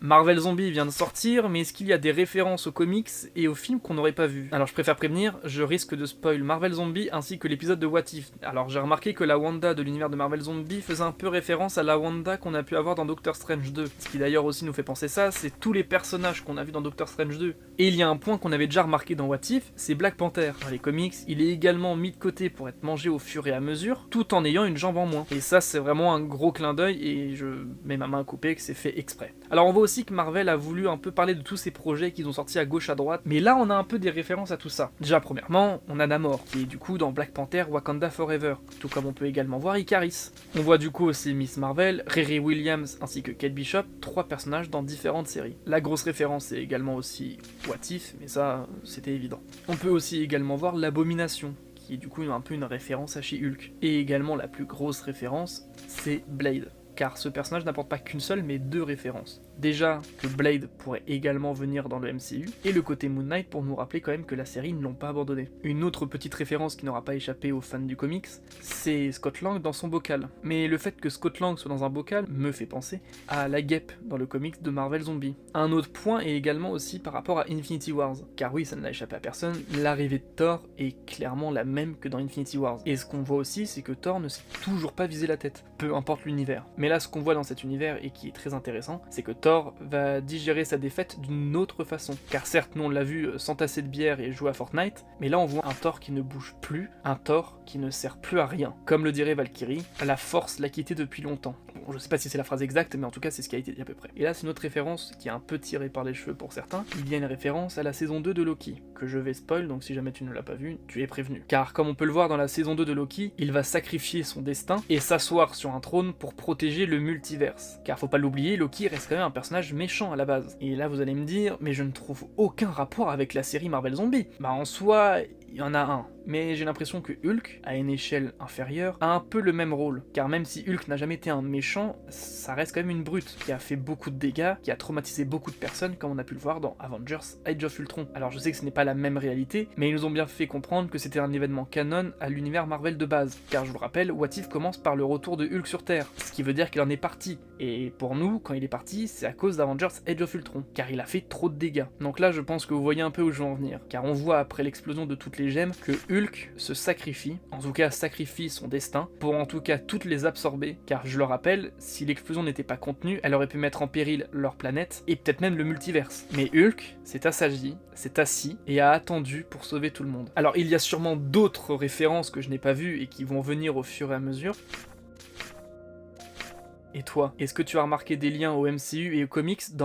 Marvel Zombie vient de sortir, mais est-ce qu'il y a des références aux comics et aux films qu'on n'aurait pas vus? Alors je préfère prévenir, je risque de spoil Marvel Zombie ainsi que l'épisode de What If. Alors j'ai remarqué que la Wanda de l'univers de Marvel Zombie faisait un peu référence à la Wanda qu'on a pu avoir dans Doctor Strange 2. Ce qui d'ailleurs aussi nous fait penser ça, c'est tous les personnages qu'on a vus dans Doctor Strange 2. Et il y a un point qu'on avait déjà remarqué dans What If, c'est Black Panther. Dans les comics, il est également mis de côté pour être mangé au fur et à mesure, tout en ayant une jambe en moins. Et ça c'est vraiment un gros clin d'œil et je mets ma main à couper que c'est fait exprès. Alors on voit aussi que Marvel a voulu un peu parler de tous ces projets qu'ils ont sortis à gauche à droite, mais là on a un peu des références à tout ça. Déjà premièrement, on a Namor, qui est du coup dans Black Panther Wakanda Forever, tout comme on peut également voir Ikaris. On voit du coup aussi Miss Marvel, Riri Williams ainsi que Kate Bishop, 3 personnages dans différentes séries. La grosse référence est également aussi What If, mais ça c'était évident. On peut aussi également voir l'Abomination, qui est du coup un peu une référence à She-Hulk. Et également la plus grosse référence, c'est Blade. Car ce personnage n'apporte pas qu'une seule, mais 2 références. Déjà, que Blade pourrait également venir dans le MCU, et le côté Moon Knight pour nous rappeler quand même que la série ne l'ont pas abandonné. Une autre petite référence qui n'aura pas échappé aux fans du comics, c'est Scott Lang dans son bocal. Mais le fait que Scott Lang soit dans un bocal me fait penser à la guêpe dans le comics de Marvel Zombie. Un autre point est également aussi par rapport à Infinity Wars, car oui, ça n'a échappé à personne, l'arrivée de Thor est clairement la même que dans Infinity Wars. Et ce qu'on voit aussi, c'est que Thor ne sait toujours pas viser la tête, peu importe l'univers. Mais là, ce qu'on voit dans cet univers et qui est très intéressant, c'est que Thor va digérer sa défaite d'une autre façon. Car certes, nous on l'a vu s'entasser de bière et jouer à Fortnite, mais là on voit un Thor qui ne bouge plus, un Thor qui ne sert plus à rien. Comme le dirait Valkyrie, la force l'a quitté depuis longtemps. Bon, je sais pas si c'est la phrase exacte, mais en tout cas c'est ce qui a été dit à peu près. Et là c'est une autre référence qui est un peu tirée par les cheveux pour certains. Il y a une référence à la saison 2 de Loki, que je vais spoil, donc si jamais tu ne l'as pas vu, tu es prévenu. Car comme on peut le voir dans la saison 2 de Loki, il va sacrifier son destin et s'asseoir sur un trône pour protéger le multiverse. Car faut pas l'oublier, Loki reste quand même un personnage méchant à la base. Et là vous allez me dire, mais je ne trouve aucun rapport avec la série Marvel Zombie. Bah en soi, il y en a un. Mais j'ai l'impression que Hulk, à une échelle inférieure, a un peu le même rôle. Car même si Hulk n'a jamais été un méchant, ça reste quand même une brute, qui a fait beaucoup de dégâts, qui a traumatisé beaucoup de personnes, comme on a pu le voir dans Avengers Age of Ultron. Alors je sais que ce n'est pas la même réalité, mais ils nous ont bien fait comprendre que c'était un événement canon à l'univers Marvel de base. Car je vous rappelle, What If commence par le retour de Hulk sur Terre, ce qui veut dire qu'il en est parti. Et pour nous, quand il est parti, c'est à cause d'Avengers Age of Ultron, car il a fait trop de dégâts. Donc là, je pense que vous voyez un peu où je veux en venir. Car on voit après l'explosion de toutes les gemmes que Hulk se sacrifie, en tout cas sacrifie son destin, pour en tout cas toutes les absorber, car je le rappelle, si l'explosion n'était pas contenue, elle aurait pu mettre en péril leur planète, et peut-être même le multiverse. Mais Hulk s'est assagi, s'est assis, et a attendu pour sauver tout le monde. Alors il y a sûrement d'autres références que je n'ai pas vues et qui vont venir au fur et à mesure. Et toi, est-ce que tu as remarqué des liens au MCU et aux comics dans